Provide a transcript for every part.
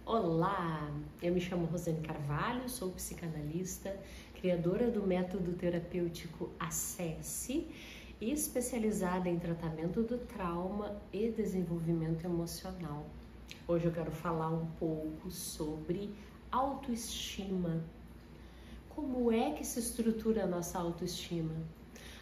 Olá, eu me chamo Rosane Carvalho, sou psicanalista, criadora do método terapêutico Acesse e especializada em tratamento do trauma e desenvolvimento emocional. Hoje eu quero falar um pouco sobre autoestima. Como é que se estrutura a nossa autoestima?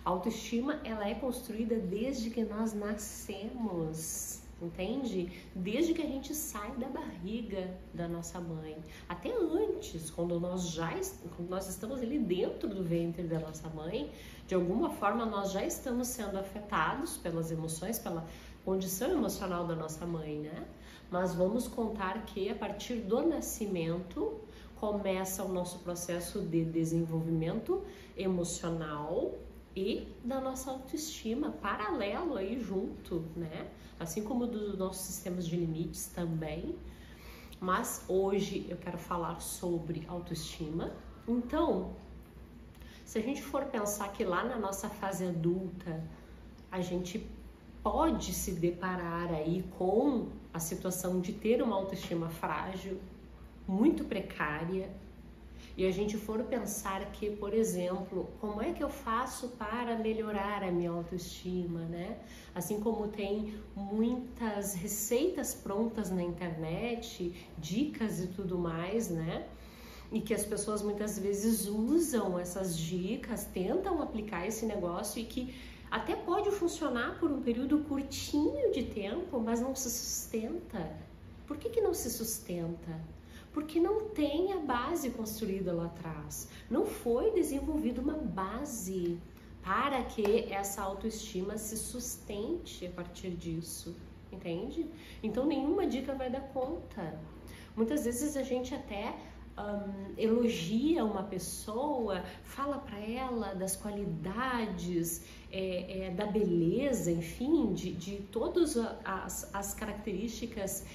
A autoestima, ela é construída desde que nós nascemos, entende? Desde que a gente sai da barriga da nossa mãe, até antes, quando nós estamos ali dentro do ventre da nossa mãe, de alguma forma nós já estamos sendo afetados pelas emoções, pela condição emocional da nossa mãe, né? Mas vamos contar que a partir do nascimento começa o nosso processo de desenvolvimento emocional e da nossa autoestima, paralelo aí junto, né? Assim como dos nossos sistemas de limites também. Mas hoje eu quero falar sobre autoestima. Então, se a gente for pensar que lá na nossa fase adulta, a gente pode se deparar aí com a situação de ter uma autoestima frágil, muito precária, e a gente for pensar que, por exemplo, como é que eu faço para melhorar a minha autoestima, né? Assim como tem muitas receitas prontas na internet, dicas e tudo mais, né? E que as pessoas muitas vezes usam essas dicas, tentam aplicar esse negócio e que até pode funcionar por um período curtinho de tempo, mas não se sustenta. Por que não se sustenta? Porque não tem a base construída lá atrás. Não foi desenvolvida uma base para que essa autoestima se sustente a partir disso, entende? Então nenhuma dica vai dar conta. Muitas vezes a gente até elogia uma pessoa, fala para ela das qualidades, da beleza, enfim, de todas as características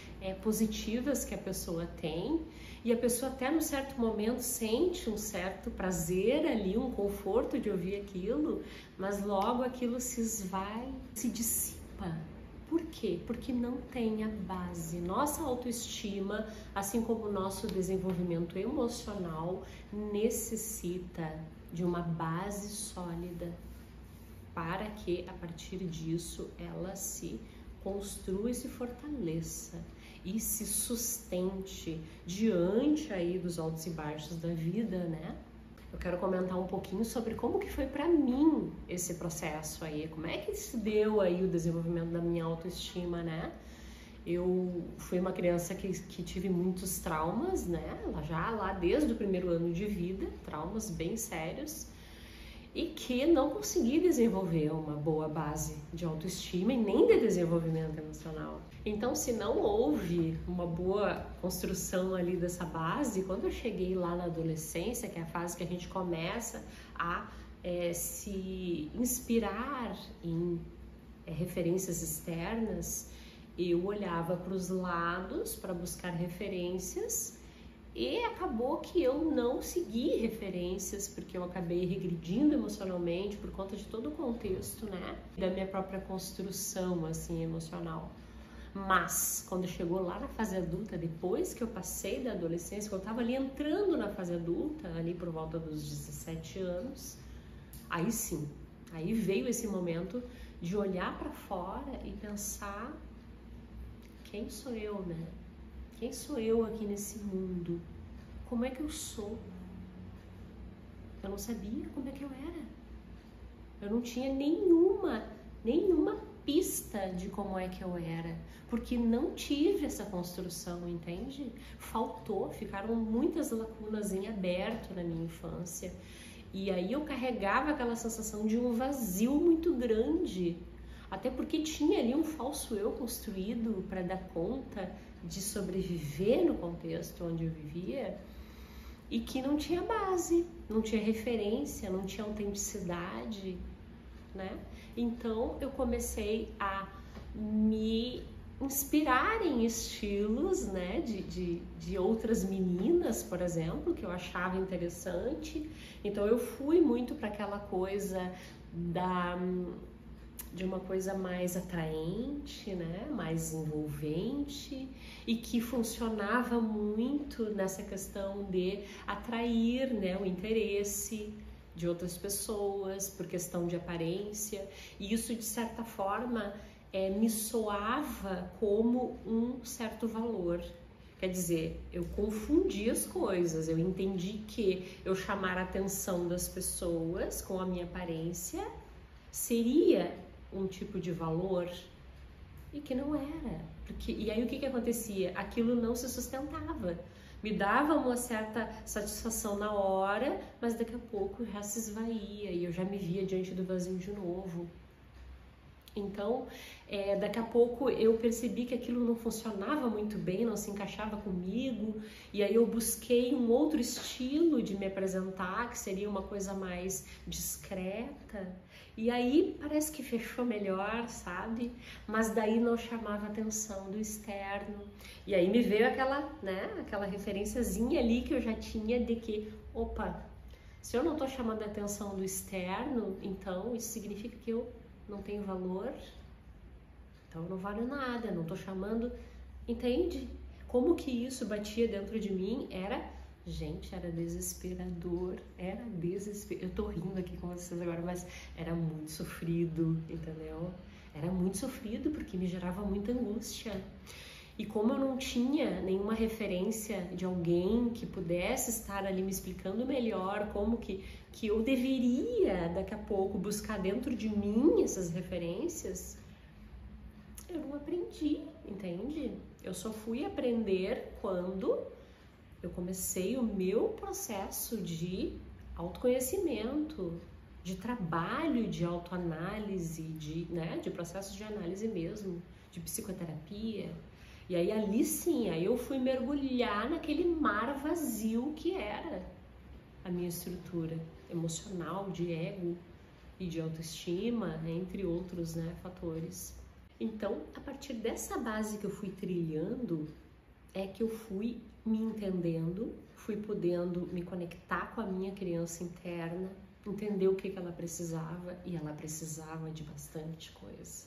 positivas que a pessoa tem, e a pessoa até num certo momento sente um certo prazer ali, um conforto de ouvir aquilo, mas logo aquilo se esvai, se dissipa. Por quê? Porque não tem a base. Nossa autoestima, assim como o nosso desenvolvimento emocional, necessita de uma base sólida para que, a partir disso, ela se construa e se fortaleça e se sustente diante aí dos altos e baixos da vida, né? Eu quero comentar um pouquinho sobre como que foi para mim esse processo aí, como é que se deu aí o desenvolvimento da minha autoestima, né? Eu fui uma criança que tive muitos traumas, né? Já lá desde o primeiro ano de vida, traumas bem sérios, e que não consegui desenvolver uma boa base de autoestima e nem de desenvolvimento emocional. Então, se não houve uma boa construção ali dessa base, quando eu cheguei lá na adolescência, que é a fase que a gente começa a se inspirar em referências externas, eu olhava para os lados para buscar referências. E acabou que eu não segui referências, porque eu acabei regredindo emocionalmente por conta de todo o contexto, né? Da minha própria construção, assim, emocional. Mas, quando chegou lá na fase adulta, depois que eu passei da adolescência, que eu tava ali entrando na fase adulta, ali por volta dos 17 anos, aí sim, aí veio esse momento de olhar para fora e pensar: quem sou eu, né? Quem sou eu aqui nesse mundo? Como é que eu sou? Eu não sabia como é que eu era. Eu não tinha nenhuma pista de como é que eu era, porque não tive essa construção, entende? Faltou, ficaram muitas lacunas em aberto na minha infância. E aí eu carregava aquela sensação de um vazio muito grande. Até porque tinha ali um falso eu construído para dar conta de sobreviver no contexto onde eu vivia e que não tinha base, não tinha referência, não tinha autenticidade, né? Então eu comecei a me inspirar em estilos, né, de outras meninas, por exemplo, que eu achava interessante. Então eu fui muito para aquela coisa de uma coisa mais atraente, né, mais envolvente e que funcionava muito nessa questão de atrair, né, o interesse de outras pessoas por questão de aparência, e isso de certa forma me soava como um certo valor. Quer dizer, eu confundi as coisas, eu entendi que eu chamar a atenção das pessoas com a minha aparência seria um tipo de valor e que não era. E aí o que acontecia? Aquilo não se sustentava. Me dava uma certa satisfação na hora, mas daqui a pouco já se esvaía e eu já me via diante do vazio de novo. Então, daqui a pouco eu percebi que aquilo não funcionava muito bem, não se encaixava comigo, e aí eu busquei um outro estilo de me apresentar, que seria uma coisa mais discreta, e aí parece que fechou melhor, sabe? Mas daí não chamava a atenção do externo, e aí me veio aquela referenciazinha ali que eu já tinha de que, opa, se eu não tô chamando a atenção do externo, então isso significa que eu não tenho valor, então eu não valho nada, não tô chamando, entende? Como que isso batia dentro de mim? Era desesperador, eu tô rindo aqui com vocês agora, mas era muito sofrido, entendeu? Era muito sofrido porque me gerava muita angústia. E como eu não tinha nenhuma referência de alguém que pudesse estar ali me explicando melhor como que eu deveria daqui a pouco buscar dentro de mim essas referências, eu não aprendi, entende? Eu só fui aprender quando eu comecei o meu processo de autoconhecimento, de trabalho de autoanálise, de processo de análise mesmo, de psicoterapia. E aí ali sim, aí eu fui mergulhar naquele mar vazio que era a minha estrutura emocional, de ego e de autoestima, entre outros, né, fatores. Então, a partir dessa base que eu fui trilhando, é que eu fui me entendendo, fui podendo me conectar com a minha criança interna, entender o que ela precisava, e ela precisava de bastante coisa.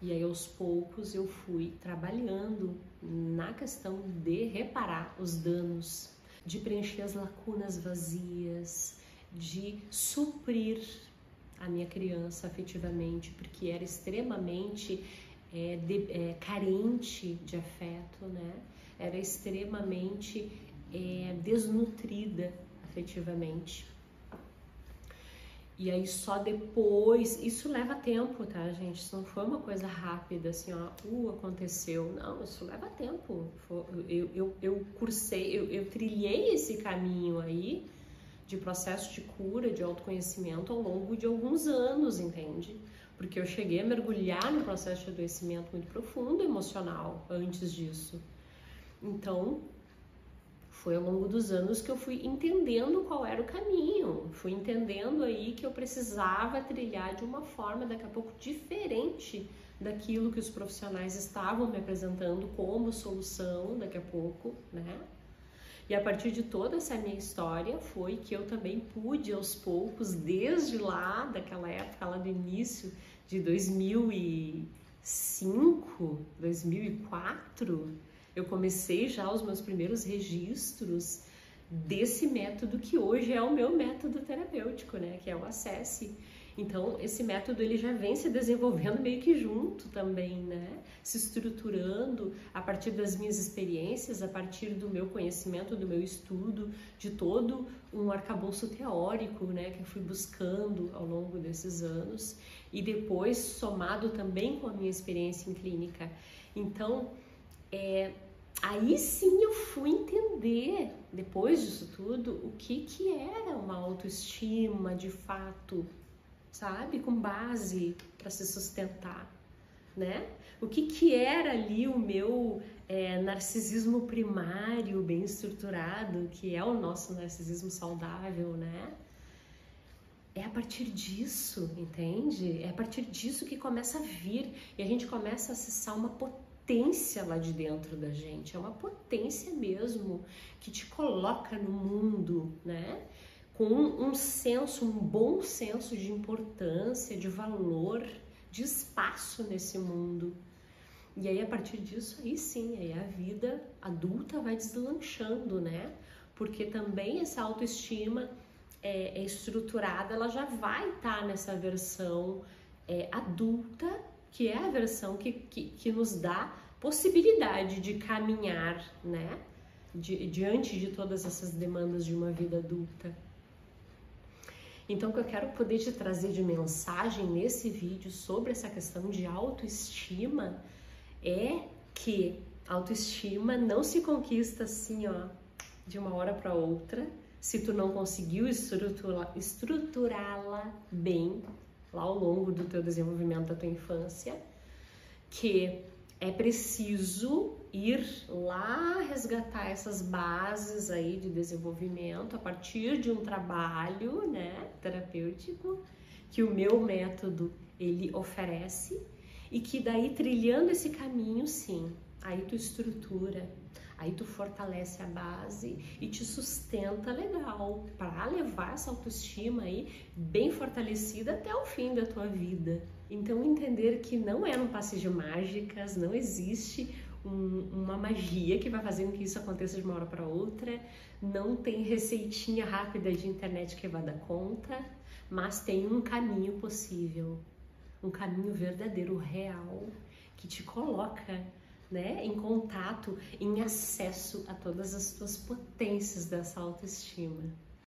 E aí, aos poucos, eu fui trabalhando na questão de reparar os danos, de preencher as lacunas vazias, de suprir a minha criança afetivamente, porque era extremamente carente de afeto, né? Era extremamente desnutrida afetivamente. E aí só depois, isso leva tempo, tá, gente? Isso não foi uma coisa rápida, assim, ó, aconteceu. Não, isso leva tempo. Eu cursei, eu trilhei esse caminho aí de processo de cura, de autoconhecimento ao longo de alguns anos, entende? Porque eu cheguei a mergulhar no processo de adoecimento muito profundo emocional antes disso. Então, foi ao longo dos anos que eu fui entendendo qual era o caminho, fui entendendo aí que eu precisava trilhar de uma forma daqui a pouco diferente daquilo que os profissionais estavam me apresentando como solução daqui a pouco, né? E a partir de toda essa minha história foi que eu também pude aos poucos, desde lá, daquela época lá do início de 2005, 2004, eu comecei já os meus primeiros registros desse método que hoje é o meu método terapêutico, né? Que é o Acesse. Então, esse método ele já vem se desenvolvendo meio que junto também, né? Se estruturando a partir das minhas experiências, a partir do meu conhecimento, do meu estudo, de todo um arcabouço teórico, né? Que eu fui buscando ao longo desses anos e depois somado também com a minha experiência em clínica. Então, aí sim eu fui entender, depois disso tudo, o que era uma autoestima de fato, sabe? Com base para se sustentar, né? O que era ali o meu narcisismo primário, bem estruturado, que é o nosso narcisismo saudável, né? É a partir disso, entende? É a partir disso que começa a vir e a gente começa a acessar uma potência lá de dentro da gente, é uma potência mesmo que te coloca no mundo, né? Com um bom senso de importância, de valor, de espaço nesse mundo. E aí, a partir disso, aí sim, aí a vida adulta vai deslanchando, né? Porque também essa autoestima é estruturada, ela já vai estar nessa versão adulta, que é a versão que nos dá possibilidade de caminhar, né? Diante de todas essas demandas de uma vida adulta. Então, o que eu quero poder te trazer de mensagem nesse vídeo sobre essa questão de autoestima é que autoestima não se conquista assim, ó, de uma hora para outra, se tu não conseguiu estruturá-la bem lá ao longo do teu desenvolvimento da tua infância, que é preciso ir lá resgatar essas bases aí de desenvolvimento a partir de um trabalho, né, terapêutico, que o meu método ele oferece, e que daí trilhando esse caminho, sim, aí tu estrutura, aí tu fortalece a base e te sustenta legal para levar essa autoestima aí bem fortalecida até o fim da tua vida. Então, entender que não é um passe de mágicas, não existe uma magia que vai fazer com que isso aconteça de uma hora para outra, não tem receitinha rápida de internet que vai dar conta, mas tem um caminho possível, um caminho verdadeiro, real, que te coloca, né, em contato, em acesso a todas as tuas potências dessa autoestima.